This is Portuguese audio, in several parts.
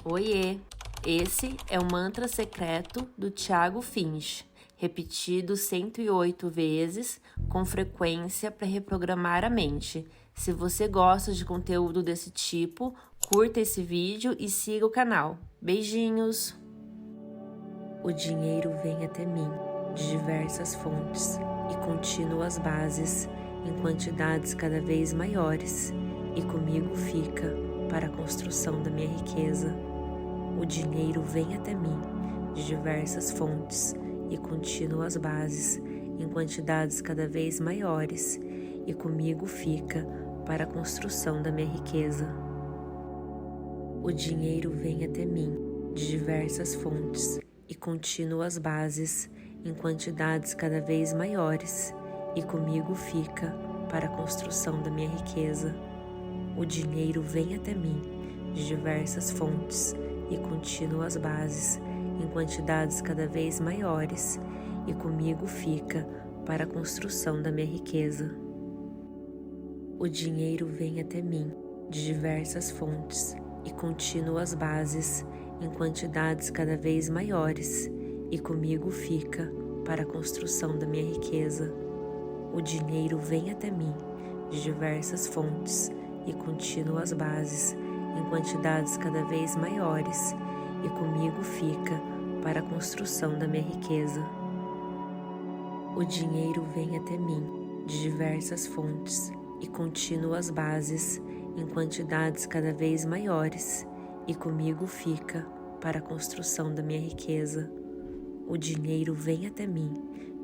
Oiê! Esse é o mantra secreto do Thiago Finch, repetido 108 vezes com frequência para reprogramar a mente. Se você gosta de conteúdo desse tipo, curta esse vídeo e siga o canal. Beijinhos! O dinheiro vem até mim de diversas fontes e contínuas bases em quantidades cada vez maiores, e comigo fica para a construção da minha riqueza. O dinheiro vem até mim de diversas fontes e contínuas bases em quantidades cada vez maiores, e comigo fica para a construção da minha riqueza. O dinheiro vem até mim de diversas fontes e contínuas bases em quantidades cada vez maiores, e comigo fica para a construção da minha riqueza. O dinheiro vem até mim de diversas fontes e contínuas bases em quantidades cada vez maiores, e comigo fica para a construção da minha riqueza. O dinheiro vem até mim de diversas fontes e contínuas bases em quantidades cada vez maiores, e comigo fica para a construção da minha riqueza. O dinheiro vem até mim de diversas fontes e contínuas bases em quantidades cada vez maiores, e comigo fica para a construção da minha riqueza. O dinheiro vem até mim de diversas fontes e contínuas bases em quantidades cada vez maiores, e comigo fica para a construção da minha riqueza. O dinheiro vem até mim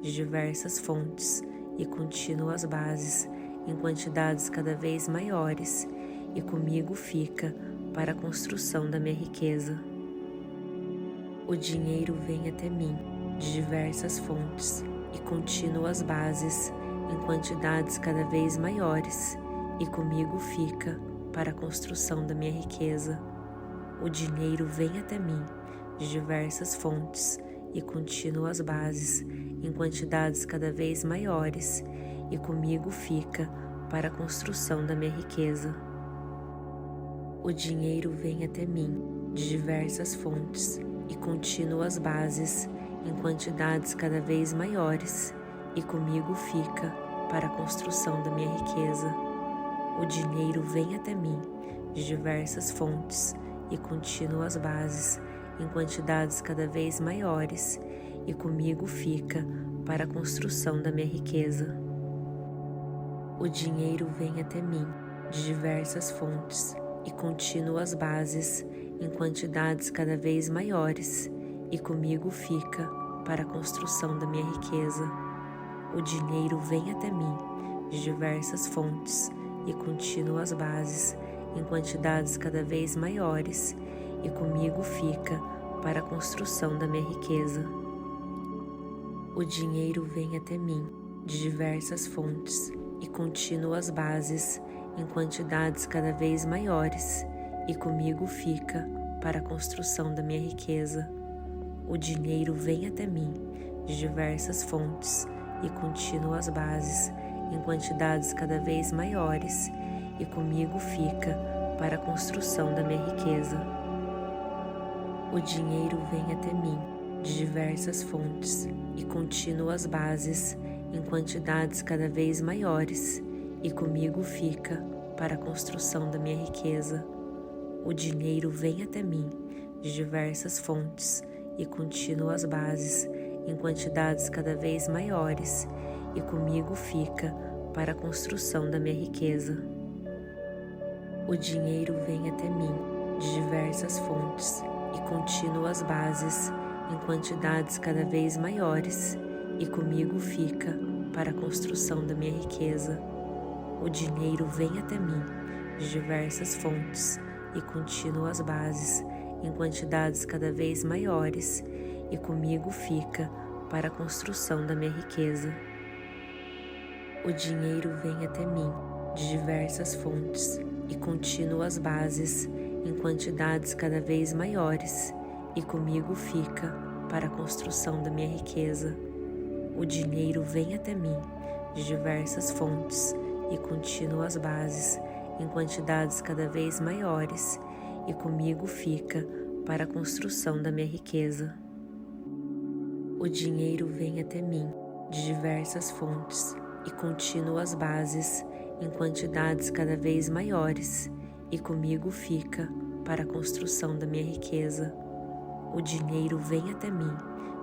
de diversas fontes e contínuas bases em quantidades cada vez maiores, e comigo fica para a construção da minha riqueza. O dinheiro vem até mim de diversas fontes e contínuas bases em quantidades cada vez maiores, e comigo fica para a construção da minha riqueza. O dinheiro vem até mim de diversas fontes e contínuas bases em quantidades cada vez maiores, e comigo fica para a construção da minha riqueza. O dinheiro vem até mim de diversas fontes e contínuas bases em quantidades cada vez maiores, e comigo fica para a construção da minha riqueza. O dinheiro vem até mim de diversas fontes e contínuas bases em quantidades cada vez maiores, e comigo fica para a construção da minha riqueza. O dinheiro vem até mim de diversas fontes e contínuas bases em quantidades cada vez maiores, e comigo fica para a construção da minha riqueza. O dinheiro vem até mim de diversas fontes e contínuas bases em quantidades cada vez maiores, e comigo fica para a construção da minha riqueza. O dinheiro vem até mim de diversas fontes e contínuas bases em quantidades cada vez maiores, e comigo fica para a construção da minha riqueza. O dinheiro vem até mim de diversas fontes e contínuas bases em quantidades cada vez maiores, e comigo fica para a construção da minha riqueza. O dinheiro vem até mim de diversas fontes e contínuas bases em quantidades cada vez maiores, e comigo fica para a construção da minha riqueza. O dinheiro vem até mim de diversas fontes e contínuas bases em quantidades cada vez maiores, e comigo fica para a construção da minha riqueza. O dinheiro vem até mim de diversas fontes e contínuas bases em quantidades cada vez maiores, e comigo fica para a construção da minha riqueza. O dinheiro vem até mim de diversas fontes e contínuas bases em quantidades cada vez maiores, e comigo fica para a construção da minha riqueza. O dinheiro vem até mim de diversas fontes e contínuas bases em quantidades cada vez maiores, e comigo fica para a construção da minha riqueza. O dinheiro vem até mim de diversas fontes e contínuas bases em quantidades cada vez maiores, e comigo fica para a construção da minha riqueza. O dinheiro vem até mim de diversas fontes e contínuas bases em quantidades cada vez maiores e comigo fica para a construção da minha riqueza. O dinheiro vem até mim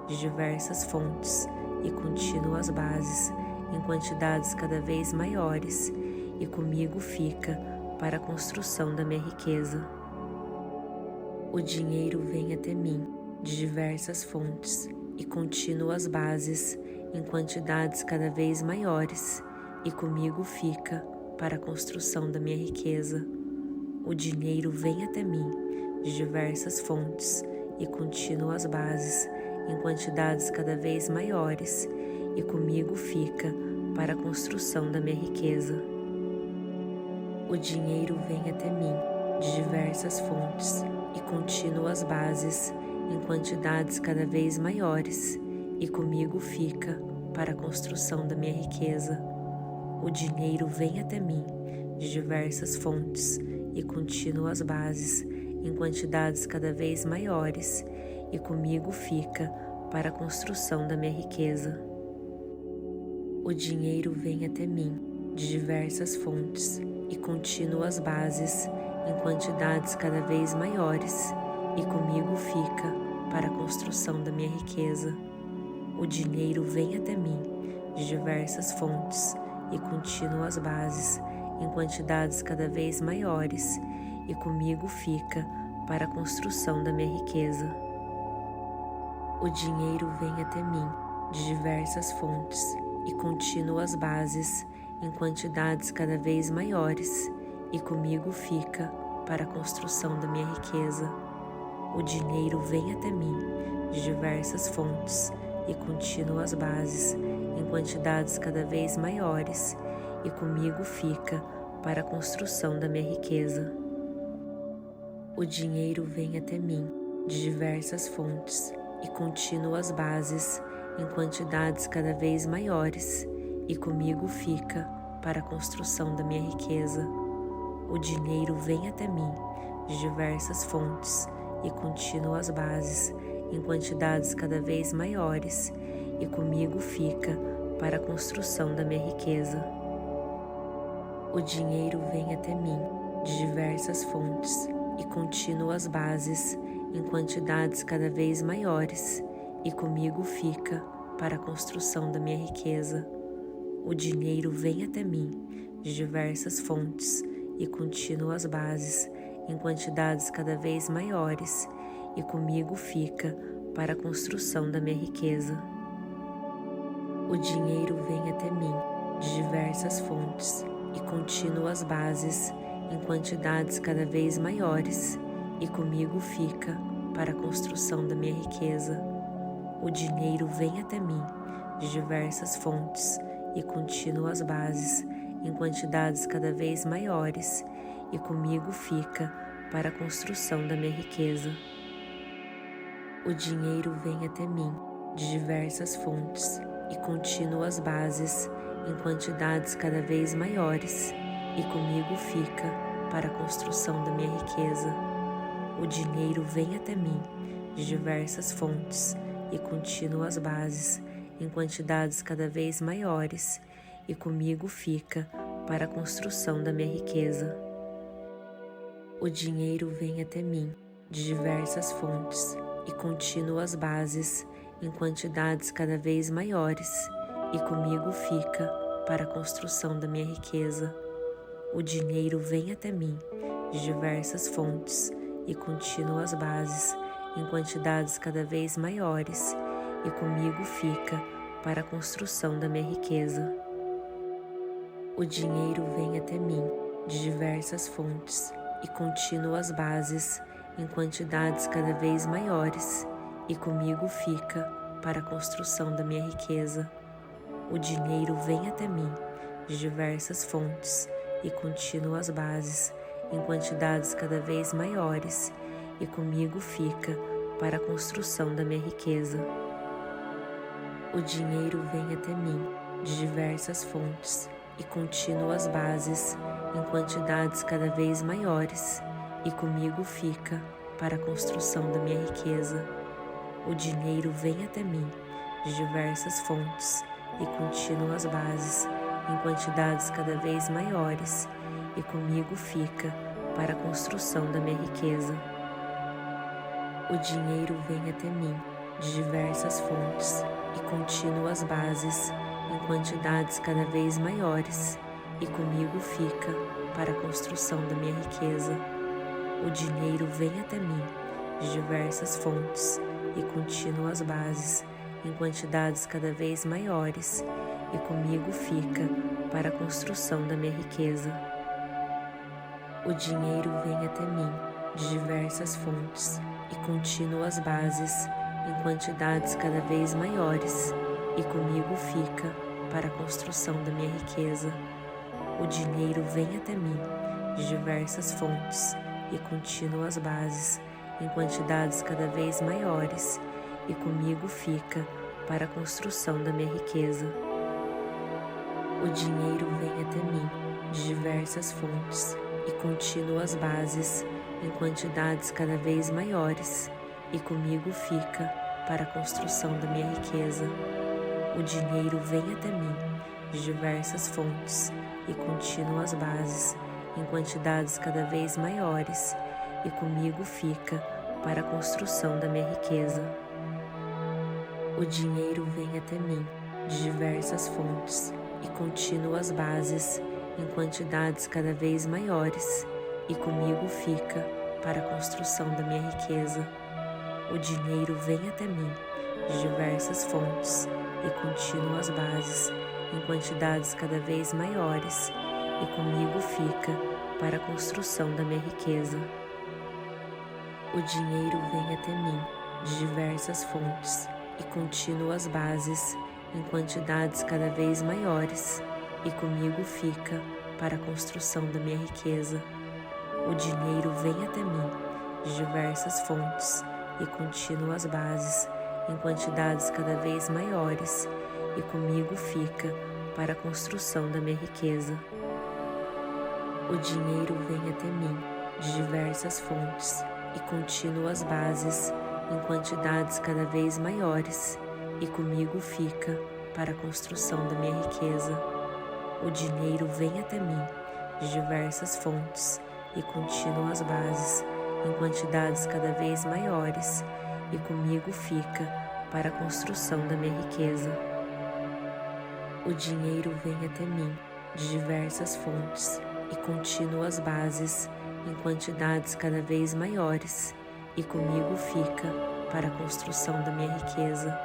de diversas fontes e contínuas bases em quantidades cada vez maiores e comigo fica para a construção da minha riqueza. O dinheiro vem até mim de diversas fontes e contínuas bases em quantidades cada vez maiores e comigo fica para a construção da minha riqueza. O dinheiro vem até mim de diversas fontes e contínuas bases em quantidades cada vez maiores e comigo fica para a construção da minha riqueza. O dinheiro vem até mim de diversas fontes e contínuas bases em quantidades cada vez maiores e comigo fica para a construção da minha riqueza. O dinheiro vem até mim de diversas fontes e contínuas bases em quantidades cada vez maiores e comigo fica para a construção da minha riqueza. O dinheiro vem até mim de diversas fontes e contínuas bases em quantidades cada vez maiores e comigo fica para a construção da minha riqueza. O dinheiro vem até mim de diversas fontes e contínuas bases em quantidades cada vez maiores e comigo fica para a construção da minha riqueza. O dinheiro vem até mim de diversas fontes e contínuas bases em quantidades cada vez maiores e comigo fica para a construção da minha riqueza. O dinheiro vem até mim de diversas fontes e contínuas bases em quantidades cada vez maiores e comigo fica para a construção da minha riqueza. O dinheiro vem até mim de diversas fontes e contínuas bases em quantidades cada vez maiores e comigo fica para a construção da minha riqueza. O dinheiro vem até mim de diversas fontes e contínuas bases em quantidades cada vez maiores e comigo fica para a construção da minha riqueza. O dinheiro vem até mim de diversas fontes e contínuas bases em quantidades cada vez maiores e comigo fica para a construção da minha riqueza. O dinheiro vem até mim de diversas fontes e contínuas bases em quantidades cada vez maiores e comigo fica para a construção da minha riqueza. O dinheiro vem até mim de diversas fontes e contínuas bases em quantidades cada vez maiores e comigo fica para a construção da minha riqueza. O dinheiro vem até mim de diversas fontes e contínuas bases em quantidades cada vez maiores e comigo fica para a construção da minha riqueza. O dinheiro vem até mim de diversas fontes e contínuas bases em quantidades cada vez maiores e comigo fica para a construção da minha riqueza. O dinheiro vem até mim de diversas fontes e contínuas bases em quantidades cada vez maiores e comigo fica para a construção da minha riqueza. O dinheiro vem até mim de diversas fontes e contínuas bases em quantidades cada vez maiores e comigo fica para a construção da minha riqueza. O dinheiro vem até mim de diversas fontes e contínuas bases em quantidades cada vez maiores e comigo fica para a construção da minha riqueza. O dinheiro vem até mim de diversas fontes e contínuas bases em quantidades cada vez maiores e comigo fica para a construção da minha riqueza. O dinheiro vem até mim de diversas fontes e contínuas bases em quantidades cada vez maiores e comigo fica para a construção da minha riqueza. O dinheiro vem até mim de diversas fontes e contínuas bases em quantidades cada vez maiores e comigo fica para a construção da minha riqueza. O dinheiro vem até mim de diversas fontes e contínuas bases, em quantidades cada vez maiores, e comigo fica para a construção da minha riqueza. O dinheiro vem até mim de diversas fontes e contínuas bases, em quantidades cada vez maiores, e comigo fica para a construção da minha riqueza. O dinheiro vem até mim de diversas fontes e contínuas bases, em quantidades cada vez maiores, e comigo fica para a construção da minha riqueza. O dinheiro vem até mim de diversas fontes e contínuas bases, em quantidades cada vez maiores, e comigo fica para a construção da minha riqueza. O dinheiro vem até mim de diversas fontes e contínuas bases, em quantidades cada vez maiores, e comigo fica para a construção da minha riqueza. O dinheiro vem até mim de diversas fontes e contínuas bases, em quantidades cada vez maiores, e comigo fica para a construção da minha riqueza. O dinheiro vem até mim de diversas fontes e contínuas bases, em quantidades cada vez maiores, e comigo fica para a construção da minha riqueza. O dinheiro vem até mim de diversas fontes e contínuas bases, em quantidades cada vez maiores, e comigo fica para a construção da minha riqueza. O dinheiro vem até mim de diversas fontes e contínuas bases, em quantidades cada vez maiores, e comigo fica para a construção da minha riqueza. O dinheiro vem até mim de diversas fontes e contínuas bases, em quantidades cada vez maiores, e comigo fica para a construção da minha riqueza. O dinheiro vem até mim de diversas fontes e contínuas bases, em quantidades cada vez maiores, e comigo fica para a construção da minha riqueza. O dinheiro vem até mim de diversas fontes e contínuas bases, em quantidades cada vez maiores, e comigo fica para a construção da minha riqueza. O dinheiro vem até mim de diversas fontes e contínuas bases, em quantidades cada vez maiores, e comigo fica para a construção da minha riqueza. O dinheiro vem até mim de diversas fontes e contínuas bases, em quantidades cada vez maiores, e comigo fica para a construção da minha riqueza.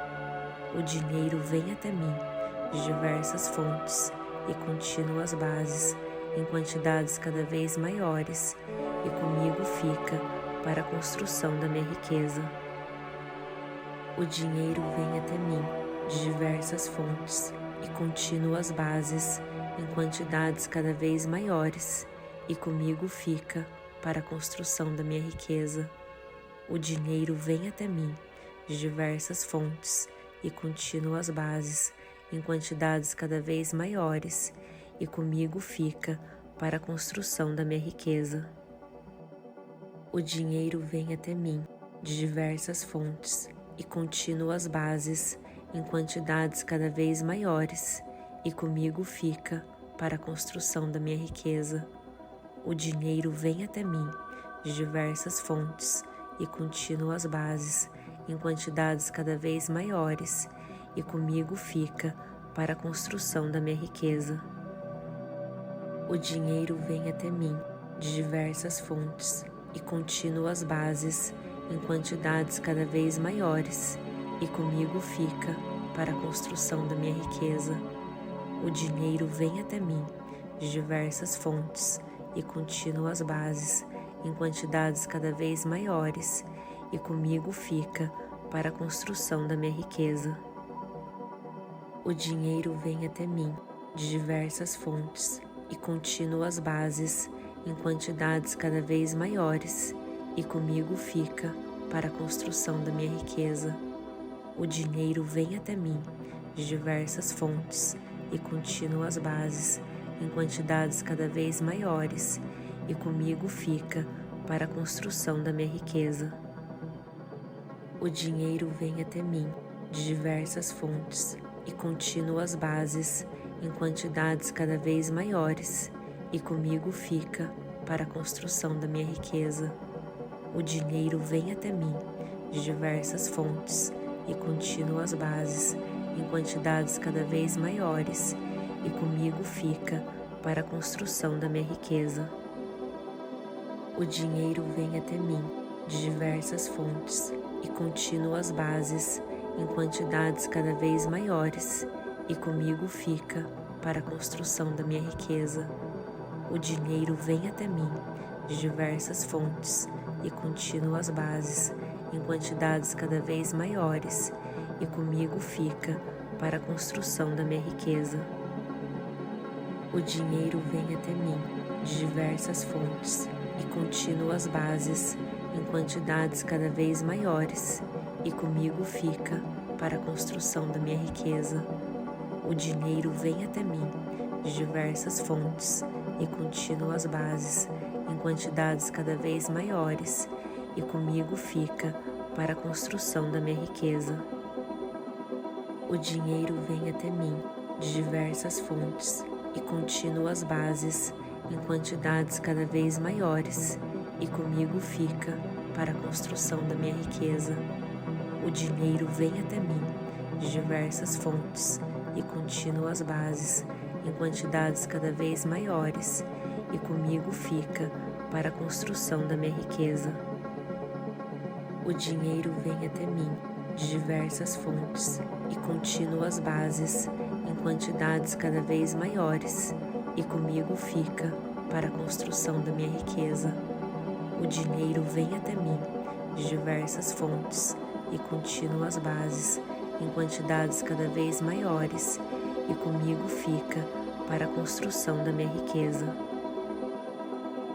O dinheiro vem até mim de diversas fontes e contínuas bases, em quantidades cada vez maiores, e comigo fica para a construção da minha riqueza. O dinheiro vem até mim de diversas fontes e contínuas bases, em quantidades cada vez maiores, e comigo fica para a construção da minha riqueza. O dinheiro vem até mim de diversas fontes e contínuas bases, em quantidades cada vez maiores, e comigo fica para a construção da minha riqueza. O dinheiro vem até mim de diversas fontes e contínuas bases, em quantidades cada vez maiores, e comigo fica para a construção da minha riqueza. O dinheiro vem até mim de diversas fontes e contínuas bases, em quantidades cada vez maiores, e comigo fica para a construção da minha riqueza. O dinheiro vem até mim de diversas fontes e contínuas bases, em quantidades cada vez maiores, e comigo fica para a construção da minha riqueza. O dinheiro vem até mim de diversas fontes e contínuas bases, em quantidades cada vez maiores, e comigo fica para a construção da minha riqueza. O dinheiro vem até mim de diversas fontes e contínuas bases, em quantidades cada vez maiores, e comigo fica para a construção da minha riqueza. O dinheiro vem até mim de diversas fontes e contínuas bases, em quantidades cada vez maiores, e comigo fica para a construção da minha riqueza. O dinheiro vem até mim de diversas fontes e contínuas bases em quantidades cada vez maiores e comigo fica para a construção da minha riqueza. O dinheiro vem até mim de diversas fontes e contínuas bases em quantidades cada vez maiores e comigo fica para a construção da minha riqueza. O dinheiro vem até mim de diversas fontes e contínuas bases em quantidades cada vez maiores e comigo fica para a construção da minha riqueza. O dinheiro vem até mim de diversas fontes e contínuas bases em quantidades cada vez maiores e comigo fica para a construção da minha riqueza. O dinheiro vem até mim de diversas fontes e contínuas bases em quantidades cada vez maiores e comigo fica para a construção da minha riqueza. O dinheiro vem até mim de diversas fontes e contínuas bases em quantidades cada vez maiores e comigo fica para a construção da minha riqueza. O dinheiro vem até mim de diversas fontes e contínuas bases em quantidades cada vez maiores e comigo fica para a construção da minha riqueza. O dinheiro vem até mim de diversas fontes e contínuas bases em quantidades cada vez maiores e comigo fica para a construção da minha riqueza. O dinheiro vem até mim de diversas fontes e contínuas bases em quantidades cada vez maiores e comigo fica para a construção da minha riqueza. O dinheiro vem até mim de diversas fontes e contínuas bases em quantidades cada vez maiores e comigo fica para a construção da minha riqueza.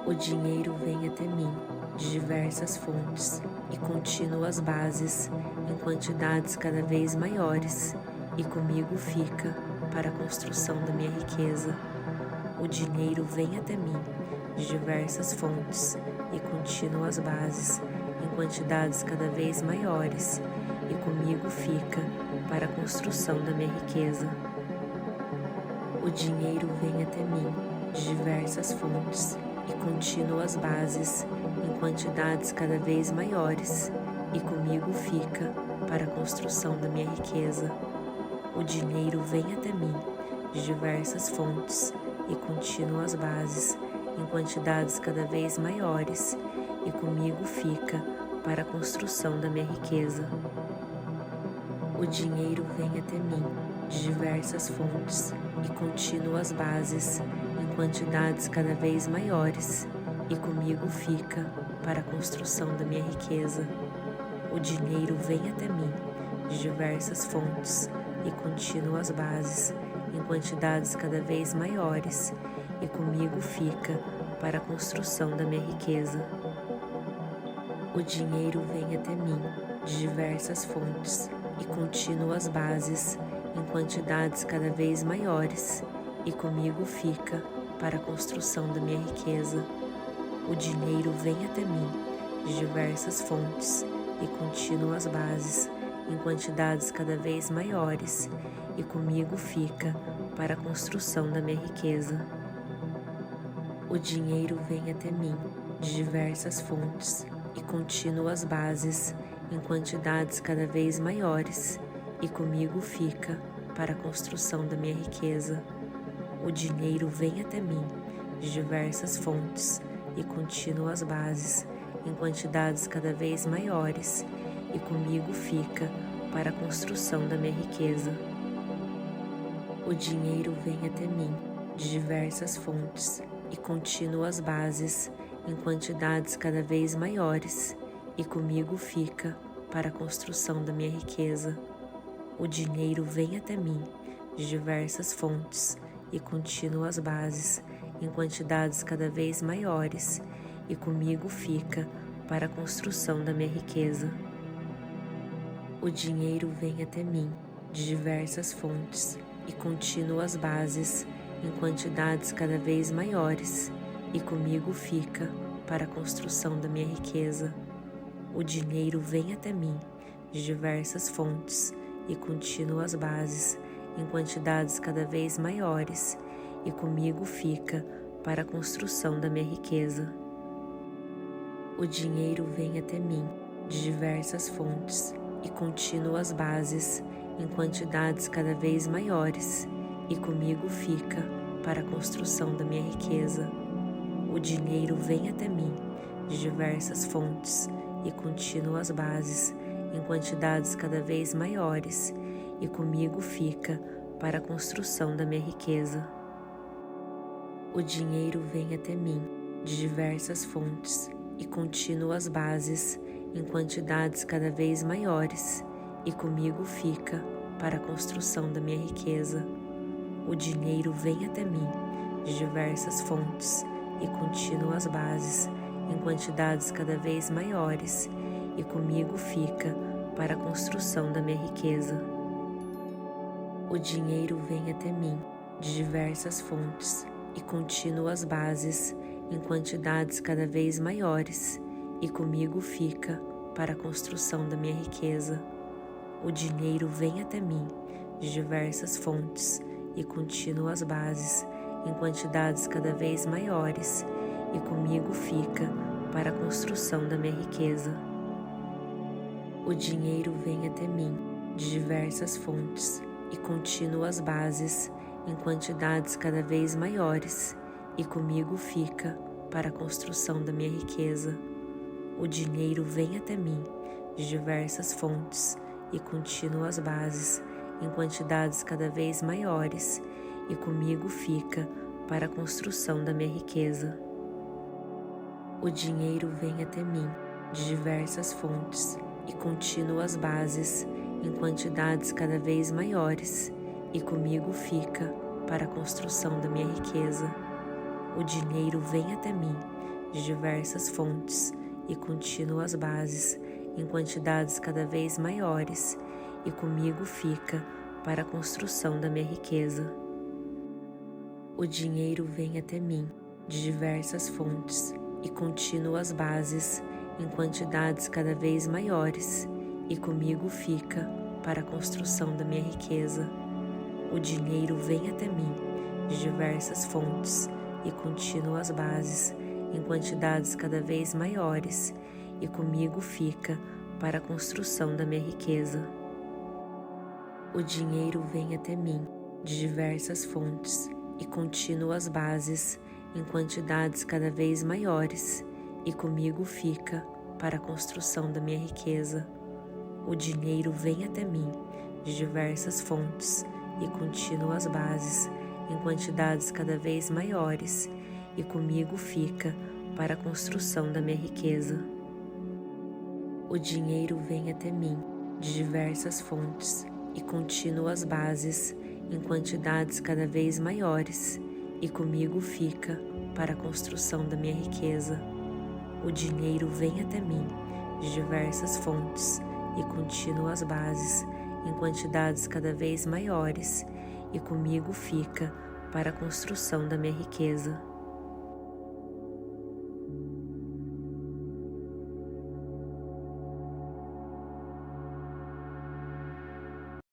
O dinheiro vem até mim de diversas fontes e contínuas bases em quantidades cada vez maiores e comigo fica para a construção da minha riqueza. O dinheiro vem até mim de diversas fontes e contínuas bases em quantidades cada vez maiores e comigo fica para a construção da minha riqueza. O dinheiro vem até mim de diversas fontes e contínuas bases em quantidades cada vez maiores e comigo fica para a construção da minha riqueza. O dinheiro vem até mim de diversas fontes e contínuas bases em quantidades cada vez maiores e comigo fica para a construção da minha riqueza. O dinheiro vem até mim de diversas fontes e contínuas bases em quantidades cada vez maiores e comigo fica para a construção da minha riqueza. O dinheiro vem até mim de diversas fontes e contínuas bases em quantidades cada vez maiores e comigo fica para a construção da minha riqueza. O dinheiro vem até mim de diversas fontes e contínuas bases em quantidades cada vez maiores e comigo fica para a construção da minha riqueza. O dinheiro vem até mim de diversas fontes e contínuas bases em quantidades cada vez maiores e comigo fica para a construção da minha riqueza. O dinheiro vem até mim de diversas fontes e contínuas bases em quantidades cada vez maiores e comigo fica para a construção da minha riqueza. O dinheiro vem até mim de diversas fontes e contínuas bases em quantidades cada vez maiores e comigo fica para a construção da minha riqueza. O dinheiro vem até mim de diversas fontes e contínuas bases em quantidades cada vez maiores e comigo fica para a construção da minha riqueza. O dinheiro vem até mim de diversas fontes e contínuas bases em quantidades cada vez maiores e comigo fica para a construção da minha riqueza. O dinheiro vem até mim de diversas fontes e contínuas bases em quantidades cada vez maiores e comigo fica para a construção da minha riqueza. O dinheiro vem até mim de diversas fontes e contínuas bases, em quantidades cada vez maiores, e comigo fica para a construção da minha riqueza. O dinheiro vem até mim de diversas fontes e contínuas bases, em quantidades cada vez maiores, e comigo fica para a construção da minha riqueza. O dinheiro vem até mim de diversas fontes e contínuas bases, em quantidades cada vez maiores, e comigo fica para a construção da minha riqueza. O dinheiro vem até mim de diversas fontes e contínuas bases, em quantidades cada vez maiores, e comigo fica para a construção da minha riqueza. O dinheiro vem até mim de diversas fontes e contínuas bases, em quantidades cada vez maiores, e comigo fica para a construção da minha riqueza. O dinheiro vem até mim de diversas fontes e contínuas bases, em quantidades cada vez maiores, e comigo fica para a construção da minha riqueza. O dinheiro vem até mim de diversas fontes e contínuas bases, em quantidades cada vez maiores, e comigo fica para a construção da minha riqueza. O dinheiro vem até mim de diversas fontes e contínuas bases, em quantidades cada vez maiores, e comigo fica para a construção da minha riqueza. O dinheiro vem até mim de diversas fontes e contínuas bases, em quantidades cada vez maiores, e comigo fica para a construção da minha riqueza. O dinheiro vem até mim de diversas fontes e contínuas bases, em quantidades cada vez maiores, e comigo fica para a construção da minha riqueza. O dinheiro vem até mim de diversas fontes e contínuas bases, em quantidades cada vez maiores, e comigo fica para a construção da minha riqueza. O dinheiro vem até mim de diversas fontes e contínuas bases, em quantidades cada vez maiores, e comigo fica para a construção da minha riqueza. O dinheiro vem até mim de diversas fontes e contínuas bases, em quantidades cada vez maiores, e comigo fica para a construção da minha riqueza. O dinheiro vem até mim de diversas fontes e contínuas bases, em quantidades cada vez maiores, e comigo fica para a construção da minha riqueza. O dinheiro vem até mim de diversas fontes e contínuas bases, em quantidades cada vez maiores, e comigo fica para a construção da minha riqueza. O dinheiro vem até mim de diversas fontes e contínuas bases, em quantidades cada vez maiores, e comigo fica para a construção da minha riqueza. O dinheiro vem até mim de diversas fontes e contínuas bases, em quantidades cada vez maiores, e comigo fica para a construção da minha riqueza.